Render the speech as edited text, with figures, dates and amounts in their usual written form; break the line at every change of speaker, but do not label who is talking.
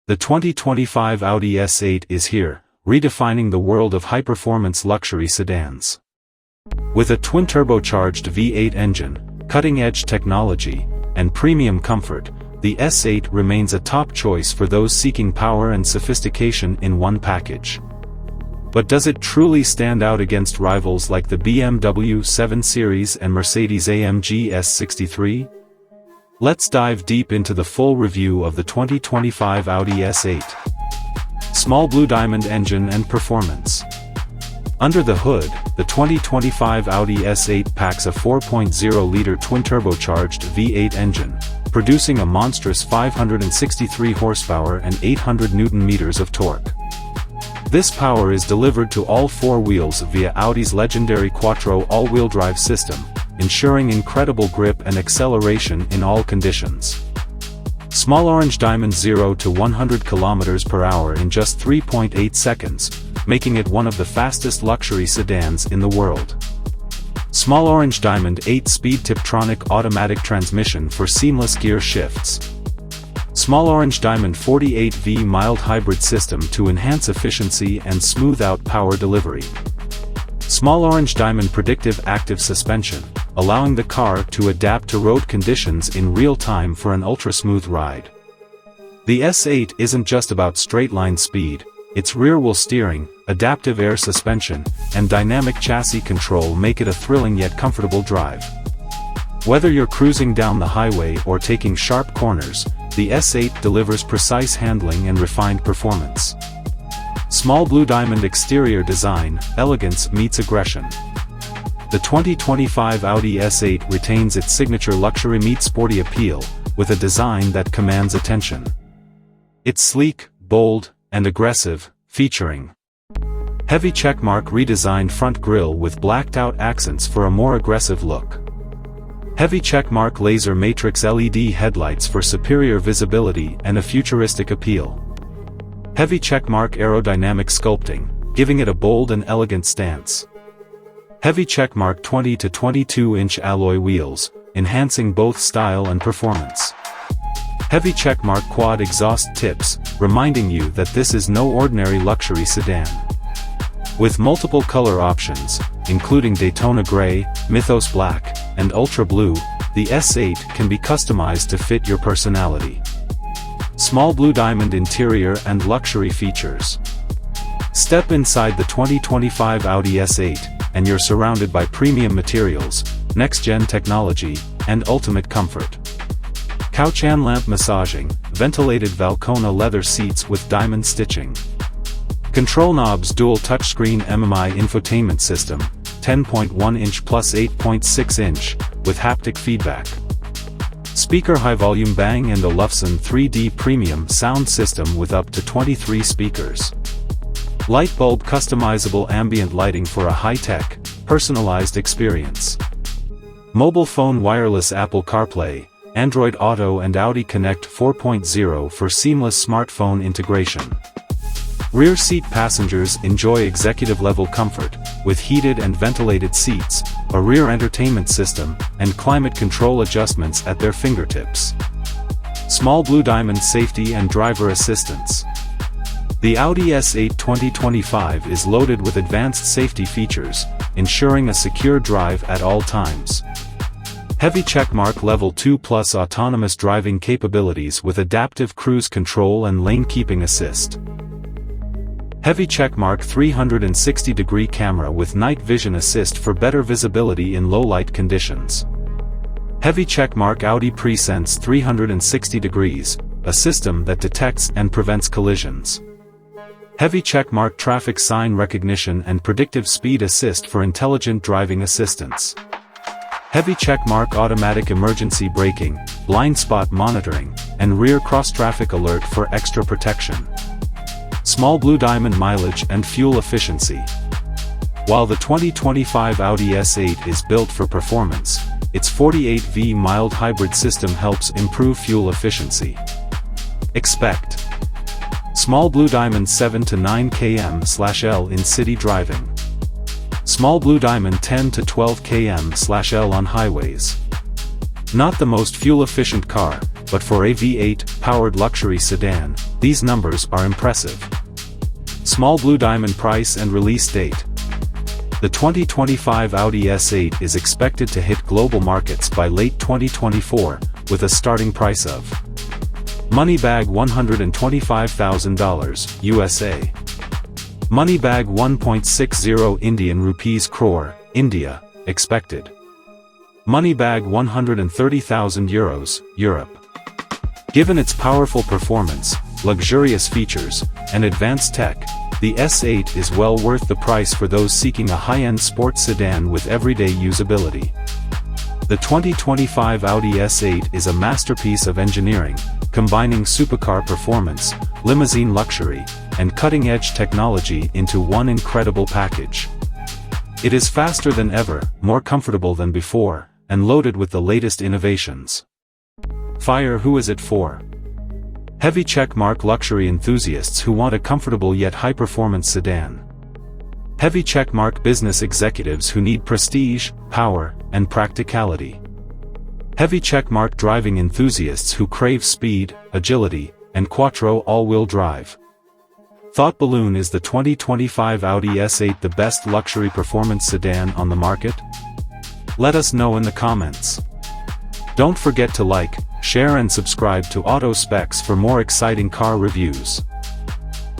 The 2025 Audi S8 is here, redefining the world of high-performance luxury sedans. With a twin-turbocharged V8 engine, cutting-edge technology, and premium comfort, the S8 remains a top choice for those seeking power and sophistication in one package. But does it truly stand out against rivals like the BMW 7 Series and Mercedes-AMG S63? Let's dive deep into the full review of the 2025 Audi S8. Small blue diamond engine and performance. Under the hood, the 2025 Audi S8 packs a 4.0-liter twin-turbocharged V8 engine, producing a monstrous 563 horsepower and 800 Nm of torque. This power is delivered to all four wheels via Audi's legendary Quattro all-wheel drive system, ensuring incredible grip and acceleration in all conditions. Small orange diamond 0 to 100 km/h in just 3.8 seconds, making it one of the fastest luxury sedans in the world. Small orange diamond 8-speed Tiptronic automatic transmission for seamless gear shifts. Small orange diamond 48V mild hybrid system to enhance efficiency and smooth out power delivery. Small orange diamond predictive active suspension, allowing the car to adapt to road conditions in real time for an ultra-smooth ride. The S8 isn't just about straight-line speed, its rear-wheel steering, adaptive air suspension, and dynamic chassis control make it a thrilling yet comfortable drive. Whether you're cruising down the highway or taking sharp corners, the S8 delivers precise handling and refined performance. Small blue diamond exterior design, elegance meets aggression. The 2025 Audi S8 retains its signature luxury meets sporty appeal, with a design that commands attention. It's sleek, bold, and aggressive, featuring heavy checkmark redesigned front grille with blacked-out accents for a more aggressive look. Heavy checkmark laser matrix LED headlights for superior visibility and a futuristic appeal. Heavy checkmark aerodynamic sculpting, giving it a bold and elegant stance. Heavy checkmark 20 to 22-inch alloy wheels, enhancing both style and performance. Heavy checkmark quad exhaust tips, reminding you that this is no ordinary luxury sedan. With multiple color options, including Daytona Gray, Mythos Black, and Ultra Blue, the S8 can be customized to fit your personality. Small blue diamond interior and luxury features. Step inside the 2025 Audi S8, and you're surrounded by premium materials, next-gen technology, and ultimate comfort. Couch and lamp massaging, ventilated Valcona leather seats with diamond stitching. Control knobs dual touchscreen MMI infotainment system, 10.1-inch plus 8.6-inch, with haptic feedback. Speaker high-volume Bang & Olufsen 3D premium sound system with up to 23 speakers. Light bulb customizable ambient lighting for a high-tech, personalized experience. Mobile phone wireless Apple CarPlay, Android Auto and Audi Connect 4.0 for seamless smartphone integration. Rear seat passengers enjoy executive-level comfort, with heated and ventilated seats, a rear entertainment system, and climate control adjustments at their fingertips. Small blue diamond safety and driver assistance. The Audi S8 2025 is loaded with advanced safety features, ensuring a secure drive at all times. Heavy checkmark Level 2 Plus autonomous driving capabilities with adaptive cruise control and lane keeping assist. Heavy checkmark 360-degree camera with night vision assist for better visibility in low-light conditions. Heavy checkmark Audi Presense 360 degrees, a system that detects and prevents collisions. Heavy checkmark traffic sign recognition and predictive speed assist for intelligent driving assistance. Heavy checkmark automatic emergency braking, blind spot monitoring, and rear cross-traffic alert for extra protection. Small blue diamond mileage and fuel efficiency. While the 2025 Audi S8 is built for performance, its 48V mild hybrid system helps improve fuel efficiency. Expect small blue diamond 7 to 9 km/L in city driving. Small blue diamond 10 to 12 km/L on highways. Not the most fuel-efficient car, but for a V8-powered luxury sedan, These numbers are impressive. Small blue diamond price and release date. The 2025 Audi S8 is expected to hit global markets by late 2024, with a starting price of money bag $125,000 USA. Money bag 1.60 Indian rupees crore, India, expected. Money bag 130,000 euros, Europe. Given its powerful performance, luxurious features, and advanced tech, the S8 is well worth the price for those seeking a high-end sports sedan with everyday usability. The 2025 Audi S8 is a masterpiece of engineering, combining supercar performance, limousine luxury, and cutting-edge technology into one incredible package. It is faster than ever, more comfortable than before, and loaded with the latest innovations. Fire. Who is it for? Heavy checkmark luxury enthusiasts who want a comfortable yet high-performance sedan. Heavy checkmark business executives who need prestige, power, and practicality. Heavy checkmark driving enthusiasts who crave speed, agility, and Quattro all-wheel drive. Thought balloon. Is the 2025 Audi S8 the best luxury performance sedan on the market? Let us know in the comments. Don't forget to like, share and subscribe to Auto Specs for more exciting car reviews.